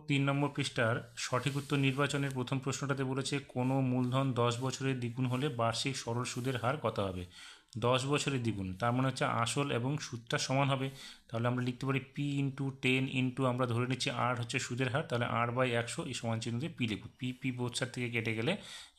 3 নম্বর পৃষ্ঠার সঠিক উত্তর নির্বাচনের প্রথম প্রশ্নটাতে বলেছে কোনো মূলধন 10 বছরের দ্বিগুণ হলে বার্ষিক সরল সুদের হার কত হবে। 10 বছরের দ্বিগুণ তার মানে হচ্ছে আসল এবং সুদটা সমান হবে। তাহলে আমরা লিখতে পারি পি ইন্টু 10 ইন্টু আমরা ধরে নিচ্ছি আর হচ্ছে সুদের হার, তাহলে r/100 এই সমান চিহ্ন দিয়ে পি লিখব। পি বোথ সাইড থেকে কেটে গেলে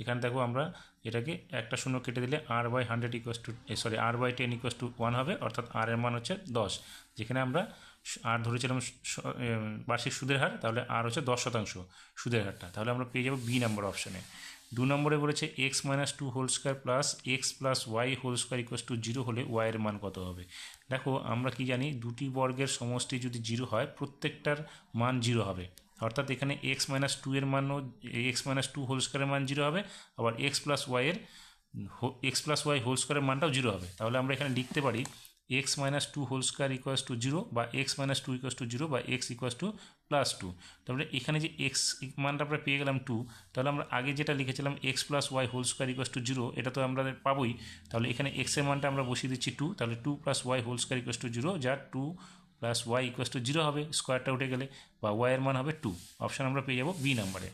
এখানে দেখো আমরা এটাকে একটা শূন্য কেটে দিলে r/100 r/10 1 হবে, অর্থাৎ r এর মান হচ্ছে 10। যেখানে আমরা আর ধরেছিলাম বার্ষিক সুদের হার, তাহলে আর হচ্ছে 10% সুদের হারটা, তাহলে আমরা পেয়ে যাবো বি নাম্বার অপশানে। 2 নম্বরে বলেছে x-2 plus x plus y whole square equals to 0 হলে ওয়াইয়ের মান কত হবে। দেখো আমরা কি জানি, দুটি বর্গের সমষ্টি যদি 0 হয় প্রত্যেকটার মান 0 হবে, অর্থাৎ এখানে x-2 এর মানও x-2 হোল স্কোয়ারের মান 0 হবে, আবার এক্স প্লাস ওয়াই হোল স্কোয়ারের মানটাও 0 হবে। তাহলে আমরা এখানে লিখতে পারি x-2 whole square equals to 0 বা x-2 ইকুয়াস টু 0 বা x ইকুয়াস টু +2। তারপরে এখানে যে x মানটা আমরা পেয়ে গেলাম 2, তাহলে আমরা আগে যেটা লিখেছিলাম x plus y whole square equals to 0, এটা তো আমরা পাবোই। তাহলে এখানে x এর মানটা আমরা বসিয়ে দিচ্ছি 2, তাহলে 2 plus y whole square equals to 0, যা 2 প্লাস ওয়াই ইকুয়াস টু 0 হবে, স্কোয়ারটা উঠে গেলে, বা ওয়াই এর মান হবে 2। অপশান আমরা পেয়ে যাবো বি নাম্বারে।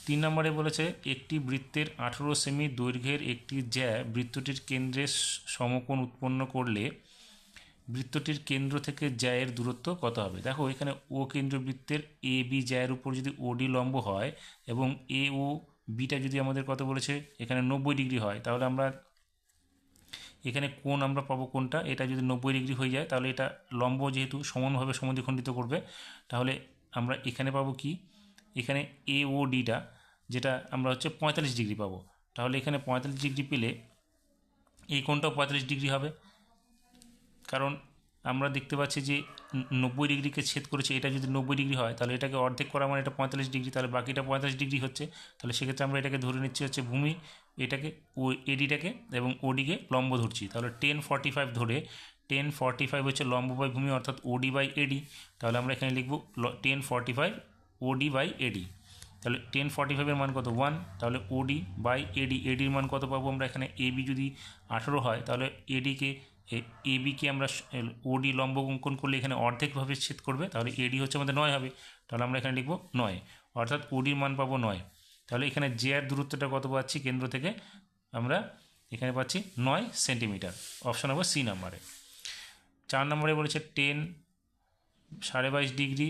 3 নম্বরে বলেছে একটি বৃত্তের 18 সেমি দৈর্ঘ্যের একটি জ্যা বৃত্তটির কেন্দ্রে সমকোণ উৎপন্ন করলে বৃত্তটির কেন্দ্র থেকে জ্যায়ের দূরত্ব কত হবে। দেখো এখানে ও কেন্দ্রবৃত্তের এ বি জ্যায়ের উপর যদি ওডি লম্ব হয় এবং এ ও বিটা যদি আমাদের কত বলেছে এখানে 90 ডিগ্রি হয়, তাহলে আমরা এখানে কোণ আমরা পাবো কোনটা, এটা যদি 90 ডিগ্রি হয়ে যায় তাহলে এটা লম্ব যেহেতু সমানভাবে সমদ্বিখণ্ডিত করবে, তাহলে আমরা এখানে পাবো কি, এখানে এ ও ডিটা যেটা আমরা হচ্ছে 45 ডিগ্রি পাবো। তাহলে এখানে 45 ডিগ্রি পেলে এই কোণটাও 45 ডিগ্রি হবে, কারণ আমরা দেখতে পাচ্ছি যে 90 ডিগ্রিকে ছেদ করেছে, এটা যদি 90 ডিগ্রি হয় তাহলে এটাকে অর্ধেক করা মানে এটা 45 ডিগ্রি, তাহলে বাকিটা 45 ডিগ্রি হচ্ছে। তাহলে সেক্ষেত্রে আমরা এটাকে ধরে নিচ্ছি হচ্ছে ভূমি, এটাকে ও এডিটাকে এবং ওডিকে লম্ব ধরছি, তাহলে 1045 ধরে 1045 হচ্ছে লম্ব বাই ভূমি, অর্থাৎ ওডি বাই এডি। তাহলে আমরা এখানে লিখব 1045 ওডি বাই এডি। তাহলে 1045-এর মান কত 1, তাহলে ওডি বাই এডি, এডির মান কত পাবো আমরা, এখানে এবি যদি 18 হয় তাহলে এবিকে আমরা ওডি লম্ব অঙ্কন করলে এখানে অর্ধেকভাবে ছেদ করবে, তাহলে এডি হচ্ছে আমাদের 9 হবে, তাহলে আমরা এখানে লিখব 9, অর্থাৎ ওডির মান পাবো 9। তাহলে এখানে জে এর দূরত্বটা কত পাচ্ছি কেন্দ্র থেকে, আমরা এখানে পাচ্ছি 9 সেন্টিমিটার। অপশান হবে সি নাম্বারে। 4 নম্বরে বলেছে 10 22.5 ডিগ্রি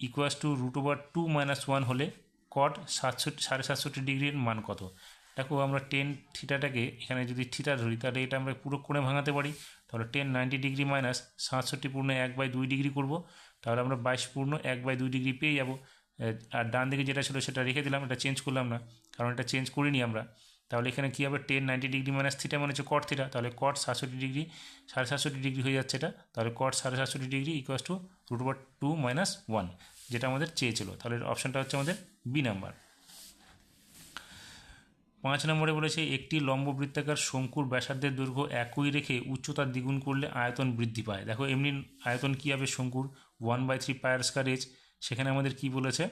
ইকুয়াস টু √2 - 1 হলে কট 67 ডিগ্রির মান কত। দেখো আমরা 10 থিটাটাকে এখানে যদি থিটা ধরি তাহলে এটা আমরা পুরো কোণে ভাঙাতে পারি, তাহলে 10 90 ডিগ্রি মাইনাস 67 পূর্ণ 1/2 ডিগ্রি করবো, তাহলে আমরা 22 পূর্ণ 1/2 ডিগ্রি পেয়ে যাবো। আর ডান দিকে যেটা ছিল সেটা রেখে দিলাম, এটা চেঞ্জ করলাম না, কারণ এটা চেঞ্জ করিনি আমরা। তাহলে এখানে কী হবে, 10 90 ডিগ্রি মাইনাস থিটা মানে হচ্ছে কট থিটা, তাহলে কট 67 ডিগ্রি 67.5 ডিগ্রি হয়ে যাচ্ছে এটা, তাহলে কট 67.5 ডিগ্রি ইকুয়াস টু √2 - 1, যেটা আমাদের চেয়েছিল। তাহলে অপশানটা হচ্ছে আমাদের বি নাম্বার। 5 নম্বরে বলেছে একটি লম্ব বৃত্তাকার শঙ্কুর ব্যাসার্ধের দৈর্ঘ্য একই রেখে উচ্চতা দ্বিগুণ করলে আয়তন বৃদ্ধি পায়। দেখো এমনি আয়তন কী হবে শঙ্কুর 1/3 πr²h, সেখানে আমাদের কি বলেছে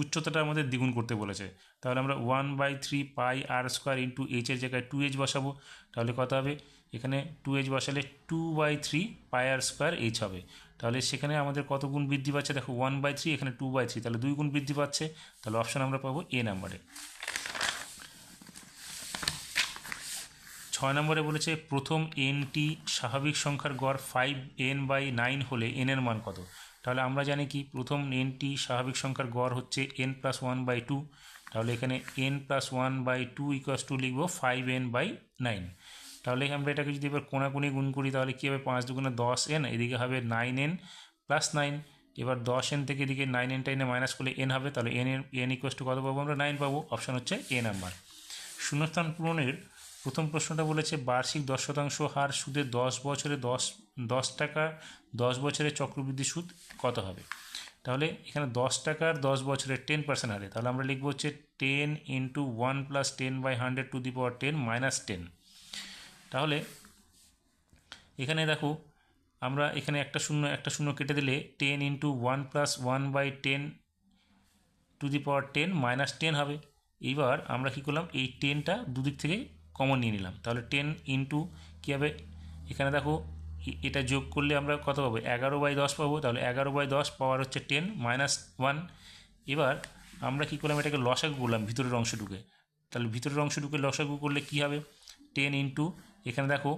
উচ্চতাটা আমাদের দ্বিগুণ করতে বলেছে, তাহলে আমরা 1/3 πr² ইন্টু এইচের জায়গায় 2h বসাবো, তাহলে কত হবে, এখানে 2h বসালে 2/3 πr²h হবে। তাহলে সেখানে আমাদের কত গুণ বৃদ্ধি পাচ্ছে, দেখো 1/3 এখানে 2/3, তাহলে 2 গুণ বৃদ্ধি পাচ্ছে, তাহলে অপশান আমরা পাবো এ নাম্বারে। 6 নম্বরে বলেছে প্রথম nটি স্বাভাবিক সংখ্যার গড় 5n/9 হলে n এর মান কত। তাহলে আমরা জানি কি প্রথম nটি স্বাভাবিক সংখ্যার গড় হচ্ছে n+1/2, তাহলে এখানে n+1/2 ইকুয়াস টু লিখব 5n/9। তাহলে আমরা এটাকে যদি এবার কোণাকুণি গুণ করি তাহলে কী হবে, 5 দুগুণে 10n, এদিকে হবে 9n + 9, এবার 10n থেকে এদিকে 9n টাইনে মাইনাস করলে n হবে, তাহলে n ইকুয়াস টু কত পাবো আমরা 9 পাবো। অপশান হচ্ছে এ নাম্বার। শূন্যস্থান পূরণের প্রথম প্রশ্নটা বলেছে বার্ষিক 10% হার সুদে 10 বছরে 10 টাকা 10 বছরের চক্রবৃদ্ধি সুদ কত হবে। তাহলে এখানে 10 টাকার 10 বছরের 10% হারে, তাহলে আমরা লিখবো হচ্ছে 10 × 1 + 10/100 - 10। তাহলে এখানে দেখো আমরা এখানে একটা শূন্য কেটে দিলে 10 × 1 + 1/10 - 10 হবে। এইবার আমরা কী করলাম, এই 10টা দুদিক থেকে কমন নিয়ে নিলাম, তাহলে 10 ইন্টু কী হবে, এখানে দেখো এটা যোগ করলে আমরা কত পাবো 11/10 পাবো, তাহলে 11/10 পাওয়ার হচ্ছে 10 -1। এবার আমরা কী করলাম, এটাকে লসাগু করলাম ভিতরের অংশটুকে, তাহলে ভিতরের অংশটুকে লসাগু করলে কী হবে 10 ইন্টু এখানে দেখো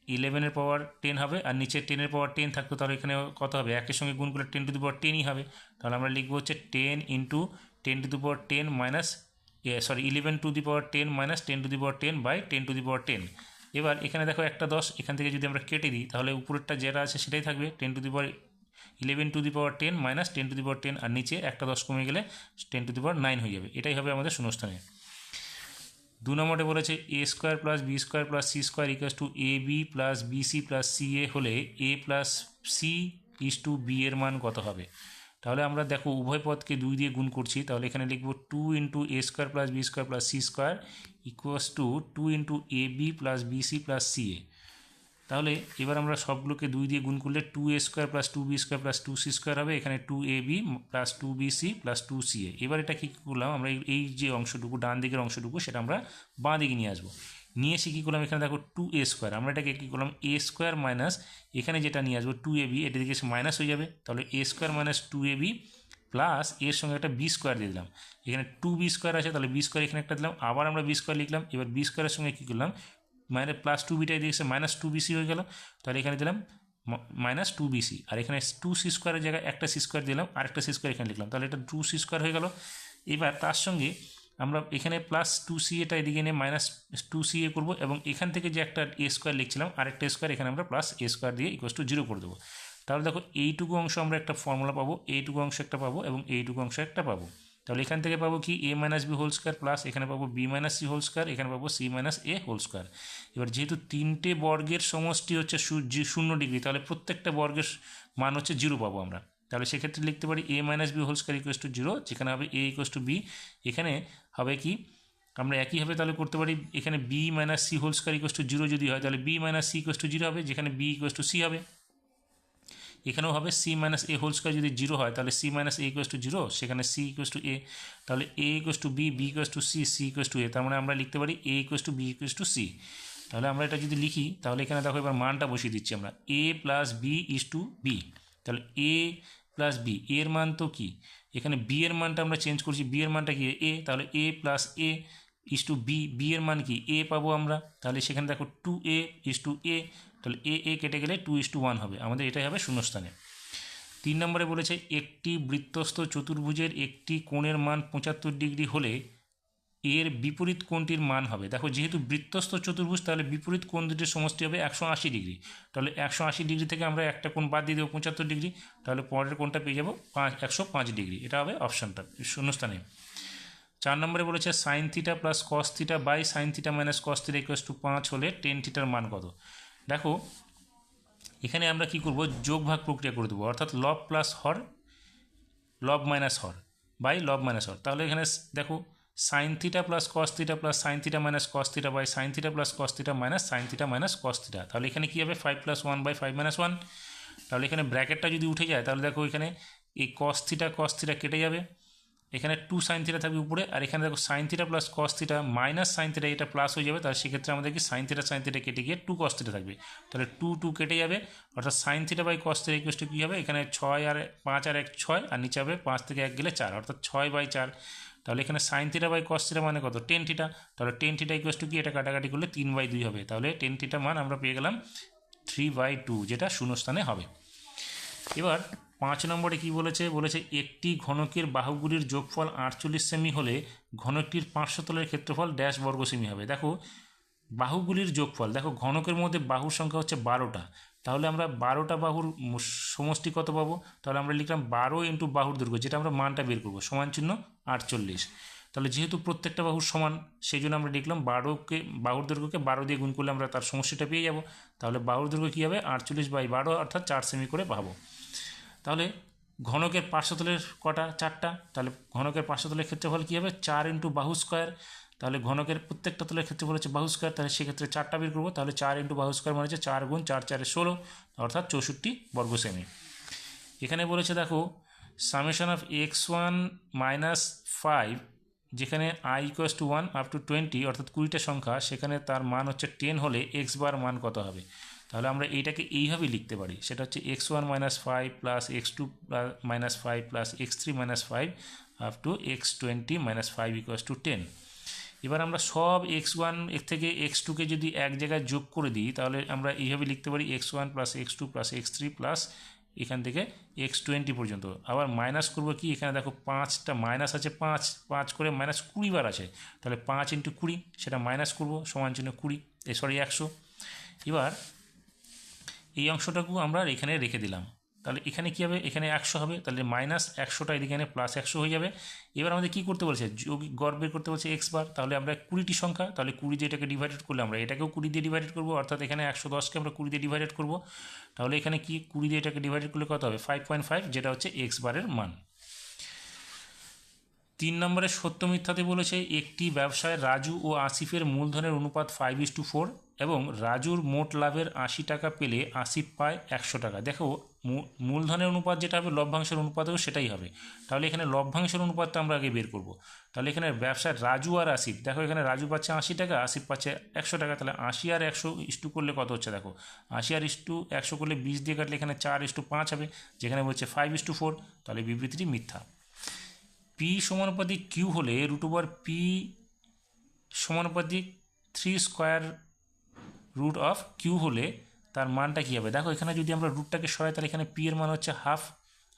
11-এর পাওয়ার 10 হবে, আর নিচে 10-এর পাওয়ার 10 থাকতো, তাহলে এখানে কত হবে, একের সঙ্গে গুণ করলে 10 টু দি পাওয়ার 10ই হবে। তাহলে আমরা লিখবো হচ্ছে 10 into 10 to the power 10 minus 11 to the power 10 minus 10 to the power 10 by 10 to the power 10। এবার এখানে দেখো একটা 10, এখান থেকে যদি আমরা কেটে দিই তাহলে উপরেরটা যেটা আছে সেটাই থাকবে 10 to the power 11 to the power 10 minus 10 to the power 10, আর নিচে একটা 10 কমে গেলে 10 টু দি পাওয়ার 9 হয়ে যাবে। এটাই হবে আমাদের শূন্যস্থানে। 2 নম্বরে বলেছে A square plus B square plus C square equals to A B plus BC plus C A হলে A plus C is two B এর মান কত হবে। তাহলে আমরা দেখো উভয় পদকে 2 দিয়ে গুণ করছি, তাহলে এখানে লিখবো 2 into A square plus B square plus C square equals to 2 into A B plus BC plus C A. তাহলে এবার আমরা সবগুলোকে 2 দিয়ে গুণ করলে 2a square plus 2b square plus 2c square হবে, এখানে 2ab plus 2bc plus 2ca। এবার এটা কী করলাম, আমরা এই যে অংশটুকু ডান দিকের অংশটুকু সেটা আমরা বাঁ দিকে নিয়ে আসবো, নিয়ে এসে কী করলাম, এখানে দেখো 2a স্কোয়ার, আমরা এটাকে কী করলাম a স্কোয়ার মাইনাস এখানে যেটা নিয়ে আসবো 2ab, এটা দিকে এসে মাইনাস হয়ে যাবে, তাহলে a square minus 2ab plus এর সঙ্গে একটা বি স্কোয়ার দিয়ে দিলাম, এখানে 2b স্কোয়ার আছে, তাহলে বি স্কোয়ার এখানে একটা দিলাম, আবার আমরা বি স্কোয়ার লিখলাম। এবার বি স্কোয়ারের সঙ্গে কী করলাম, মানে প্লাস 2bটাই দিয়েছে মাইনাস 2bc হয়ে গেল, তাহলে এখানে দিলাম মাইনাস 2bc, আর এখানে 2c স্কোয়ারের জায়গায় একটা সি স্কোয়ার দিলাম, আরেকটা সি স্কোয়ার এখানে লিখলাম, তাহলে এটা 2c স্কোয়ার হয়ে গেল। এবার তার সঙ্গে আমরা এখানে প্লাস 2c এটা এদিকে নিয়ে মাইনাস 2c এ করবো, এবং এখান থেকে যে একটা এ স্কোয়ার লিখছিলাম আরেকটা স্কোয়ার এখানে আমরা প্লাস এ স্কোয়ার দিয়ে ইকুয়ালস টু 0 করে দেবো। তাহলে দেখো এইটুকু অংশ আমরা একটা ফর্মুলা পাবো, এইটুকু অংশ একটা পাবো এবং এইটুকু অংশ একটা পাবো। তাহলে এখান থেকে পাবো কি a minus b whole square plus এখানে পাবো b minus c whole square, এখানে পাবো c মাইনাস এ হোল স্কোয়ার। এবার যেহেতু তিনটে বর্গের সমষ্টি হচ্ছে 0 ডিগ্রি, তাহলে প্রত্যেকটা বর্গের মান হচ্ছে 0 পাবো আমরা। তাহলে সেক্ষেত্রে লিখতে পারি a minus b whole square equals to 0, যেখানে হবে a ইকুয়ালস টু b, এখানে হবে কি আমরা একইভাবে তাহলে করতে পারি, এখানে b minus c whole square equals to 0 যদি হয় তাহলে b minus c equals to 0 হবে, যেখানে b ইকুয়ালস টু c হবে। এখানেও হবে সি মাইনাস এ হোল স্কোয়ার যদি 0 হয় তাহলে C minus A equals to 0, সেখানে সি ইকুয়ালস টু এ, তাহলে A equals to B, B equals to C, C equals to A, তার মানে আমরা লিখতে পারি A equals to B equals to C. তাহলে আমরা এটা যদি লিখি তাহলে এখানে দেখো এবার মানটা বসিয়ে দিচ্ছি আমরা, A plus B is two B, তাহলে এ প্লাস বি এর মান তো কি, এখানে বি এর মানটা আমরা চেঞ্জ করছি, বি এর মানটা কি এ, তাহলে A plus A is two B, B এর মান কি এ পাবো আমরা, তাহলে সেখানে দেখো 2a ইজ টু এ, তাহলে এ কেটে গেলে 2:1 হবে, আমাদের এটাই হবে শূন্যস্থানে। 3 নম্বরে বলেছে একটি বৃত্তস্থ চতুর্ভুজের একটি কোণের মান 75 ডিগ্রি হলে এর বিপরীত কোণটির মান হবে। দেখো যেহেতু বৃত্তস্থ চতুর্ভুজ তাহলে বিপরীত কোণ দুটির সমষ্টি হবে 180 ডিগ্রি, তাহলে 180 ডিগ্রি থেকে আমরা একটা কোণ বাদ দিয়ে দেবো 75 ডিগ্রি, তাহলে পরের কোণটা পেয়ে যাবো 105 ডিগ্রি, এটা হবে অপশানটা শূন্যস্থানে। 4 নম্বরে বলেছে sine theta plus cos theta by sine theta minus cos theta equals to 5 হলে টেন থিটার মান কত। দেখো এখানে আমরা কি করব, যোগ ভাগ প্রক্রিয়া করে দেবো, অর্থাৎ লব প্লাস হর, লব মাইনাস হর বাই লব মাইনাস হর। তাহলে এখানে দেখো sine theta plus cos theta plus sine theta minus cos theta by sine theta plus cos theta minus sine theta minus cos theta, তাহলে এখানে কী হবে 5 + 1 বাই 5 - 1। তাহলে এখানে ব্র্যাকেটটা যদি উঠে যায় তাহলে দেখো এখানে এই কস থিটা কেটে যাবে, এখানে 2 সাইন থিটা থাকবে উপরে, আর এখানে দেখো sine theta plus cos theta minus sine theta, এটা প্লাস হয়ে যাবে, তাহলে সেক্ষেত্রে আমাদের কি সাইন থিটা কেটে গিয়ে 2 কস থিটা থাকবে, তাহলে 2 কেটে যাবে, অর্থাৎ sine theta by cos theta equals to কী হবে, এখানে 6 আর 5 আর 1 6, আর নিচে হবে 5 থেকে 1 গেলে 4, অর্থাৎ 6/4। তাহলে এখানে sine theta by cos theta মানে কত, টেন থিটা, তাহলে টেন থিটা ইকুয়ালস টু কি, এটা কাটাকাটি করলে 3/2 হবে, তাহলে টেন থিটা মান আমরা পেয়ে গেলাম 3/2, যেটা শূন্যস্থানে হবে। এবার 5 নম্বরে কি বলেছে, একটি ঘনকের বাহুগুলির যোগফল 48 সেমি হলে ঘনকটির 500 তলের ক্ষেত্রফল ড্যাশ বর্গ সেমি হবে। দেখো বাহুগুলির যোগফল, দেখো ঘনকের মধ্যে বাহুর সংখ্যা হচ্ছে 12টা, তাহলে আমরা 12টা বাহুর সমষ্টি কত পাবো, তাহলে আমরা লিখলাম 12 ইন্টু বাহুর দৈর্ঘ্য, যেটা আমরা মানটা বের করবো, সমান চিহ্ন 48। তাহলে যেহেতু প্রত্যেকটা বাহুর সমান সেই জন্য আমরা লিখলাম বাহুর দৈর্ঘ্যকে 12 দিয়ে গুণ করলে আমরা তার সমষ্টিটা পেয়ে যাব, তাহলে বাহুর দৈর্ঘ্য কী হবে 48/12, অর্থাৎ 4 সেমি করে পাবো। তাহলে ঘনকের পার্শ্বতলের কটা, 4টা, তাহলে ঘনকের পার্শ্বতলের ক্ষেত্রফল কী হবে 4 ইন্টু বাহু স্কোয়ার, তাহলে ঘনকের প্রত্যেকটা তলের ক্ষেত্রফল হচ্ছে বাহু স্কোয়ার, তাহলে সেক্ষেত্রে 4টা বের করবো, তাহলে 4 ইন্টু বাহু স্কোয়ার মানে হচ্ছে 4 গুণ 4 4 16, অর্থাৎ 64 বর্গ সেমি। এখানে বলেছে দেখো সামেশন অফ x1 - 5, যেখানে i = 1 up to 20, অর্থাৎ 20টা সংখ্যা, সেখানে তার মান হচ্ছে 10 হলে x বার মান কত হবে। তাহলে আমরা এইটাকে এইভাবে লিখতে পারি, সেটা হচ্ছে x1 minus five plus x2 minus five plus x3 minus five up to x20 minus five equals to 10। এবার আমরা সব x1 এর থেকে x2কে যদি এক জায়গায় যোগ করে দিই তাহলে আমরা এইভাবে লিখতে পারি x1 plus x2 plus x3 plus এখান থেকে x20 পর্যন্ত। আবার মাইনাস করবো কি, এখানে দেখো 5টা মাইনাস আছে, 5 করে মাইনাস 20 বার আছে, তাহলে 5 ইন্টু 20 সেটা মাইনাস করবো সমান চিহ্ন 20 100। এবার এই অংশটাকেও আমরা এখানে রেখে দিলাম, তাহলে এখানে কী হবে, এখানে 100 হবে, তাহলে মাইনাস 100টা এখানে প্লাস 100 হয়ে যাবে। এবার আমাদের কী করতে বলছে, যৌগিক গড় বের করতে বলছে x বার, তাহলে আমরা 20টি সংখ্যা, তাহলে 20 দিয়ে এটাকে ডিভাইডেড করলে আমরা এটাকেও 20 দিয়ে ডিভাইডেড করবো, অর্থাৎ এখানে 110কে আমরা 20 দিয়ে ডিভাইডেড করবো, তাহলে এখানে কি 20 দিয়ে এটাকে ডিভাইডেড করলে কত হবে 5.5, যেটা হচ্ছে x বারের মান। 3 নম্বরের সত্য মিথ্যাতে বলেছে একটি ব্যবসায় রাজু ও আসিফের মূলধনের অনুপাত 5:4 এবং রাজুর মোট লাভের 80 টাকা পেলে আসিফ পায় 100 টাকা। দেখো মূলধনের অনুপাত যেটা হবে লভ্যাংশের অনুপাতেও সেটাই হবে, তাহলে এখানে লভ্যাংশের অনুপাতটা আমরা আগে বের করব। তাহলে এখানে ব্যবসায় রাজু আর আসিফ, দেখো এখানে রাজু পাচ্ছে 80 টাকা, আসিফ পাচ্ছে 100 টাকা, তাহলে 80 আর 100 ইস্টু করলে কত হচ্ছে, দেখো 80 আর ইস্টু 100 করলে 20 দিয়ে কাটলে এখানে 4:5 হবে, যেখানে বলছে 5:4, তাহলে বিবৃতিটি মিথ্যা। পি সমানুপাতিক কিউ হলে রুট ওভার পি সমানুপাতিক 3 স্কোয়ার রুট অফ কিউ হলে তার মানটা কী হবে, দেখো এখানে যদি আমরা রুটটাকে সরাই তাহলে এখানে পি এর মান হচ্ছে হাফ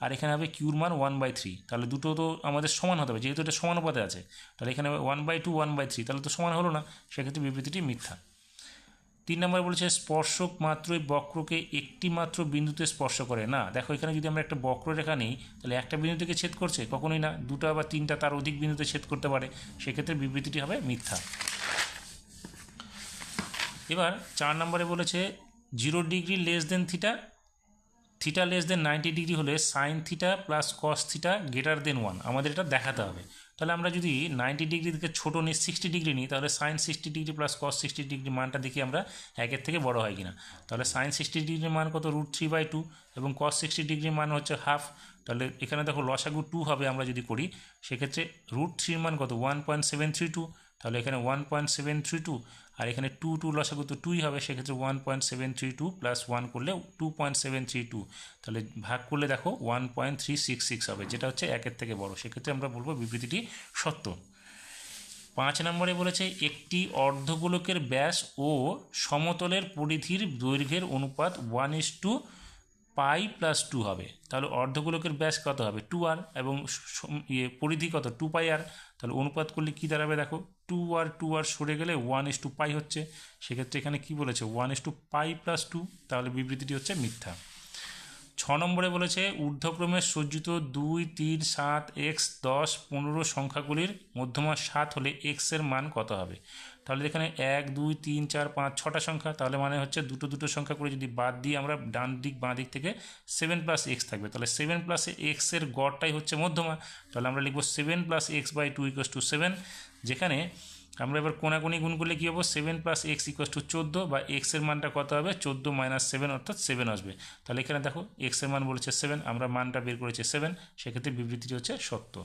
আর এখানে হবে কিউর মান 1/3, তাহলে দুটো তো আমাদের সমান হতে হবে, যেহেতু এটা সমানুপাতে আছে, তাহলে এখানে 1/2 1/3, তাহলে তো সমান হলো না, সেক্ষেত্রে বিবৃতিটি মিথ্যা। 3 নম্বর বলেছে স্পর্শক মাত্রই বক্রকে একটি মাত্র বিন্দুতে স্পর্শ করে না। দেখো এখানে যদি আমরা একটা বক্ররেখা নিই তাহলে একটা বিন্দু থেকে ছেদ করছে, কখনোই না, দুটো বা তিনটা তার অধিক বিন্দুতে ছেদ করতে পারে, সেক্ষেত্রে বিবৃতিটি হবে মিথ্যা। এবার 4 নম্বরে বলেছে 0 degree less than theta, theta less than 90 degree হলে sine theta plus cos theta greater than 1, আমাদের এটা দেখাতে হবে। তাহলে আমরা যদি 90 ডিগ্রি থেকে ছোটো নিই 60 ডিগ্রি নিই, তাহলে sine 60 degree plus cos 60 degree মানটা দেখি আমরা একের থেকে বড় হয় কিনা। তাহলে সাইন 60 ডিগ্রির মান কত, √3/2, এবং কস 60 ডিগ্রির মান হচ্ছে হাফ, তাহলে এখানে দেখো লসাগু 2 হবে আমরা যদি করি, সেক্ষেত্রে √3 মান কত 1.732, তাহলে এখানে 1.732 আর এখানে 2 লসাগু তো 2ই হবে, সেক্ষেত্রে 1.732 প্লাস 1 করলে 2.732, তাহলে ভাগ করলে দেখো 1.366 হবে, যেটা হচ্ছে একের থেকে বড়, সেক্ষেত্রে আমরা বলবো বিবৃতিটি সত্য। 5 নম্বরে বলেছে একটি অর্ধগোলকের ব্যাস ও সমতলের পরিধির দৈর্ঘ্যের অনুপাত 1:π+2 হবে, তাহলে অর্ধগোলকের ব্যাস কত হবে 2r এবং পরিধি কত 2πr, তাহলে অনুপাত করলে কী দাঁড়াবে, দেখো 2r সরে গেলে 1:π হচ্ছে, সেক্ষেত্রে এখানে কি বলেছে 1:π+2, তাহলে বিবৃতিটি হচ্ছে মিথ্যা। 6 নম্বরে বলেছে ঊর্ধ্বক্রমে সজ্জিত 2 3 7 x 10 15 সংখ্যাগুলির মধ্যমা 7 হলে x এর মান কত হবে, তাহলে এখানে 1 2 3 4 5 6টা সংখ্যা, তাহলে মানে হচ্ছে দুটো সংখ্যা করে যদি বাদ দিয়ে আমরা ডান দিক বাঁ দিক থেকে 7 + x থাকবে, তাহলে 7 + x এর গড়টাই হচ্ছে মধ্যমা, তাহলে আমরা লিখব 7 + x/2 = 7, যেখানে আমরা এবার কোনাকুনি গুণ করলে কী হবে 7 + x = 14, বা x এর মানটা কত হবে 14 - 7 অর্থাৎ 7 আসবে, তাহলে এখানে দেখো x এর মান বলেছে 7, আমরা মানটা বের করেছি 7, সেক্ষেত্রে বিবৃতিটি হচ্ছে সত্য।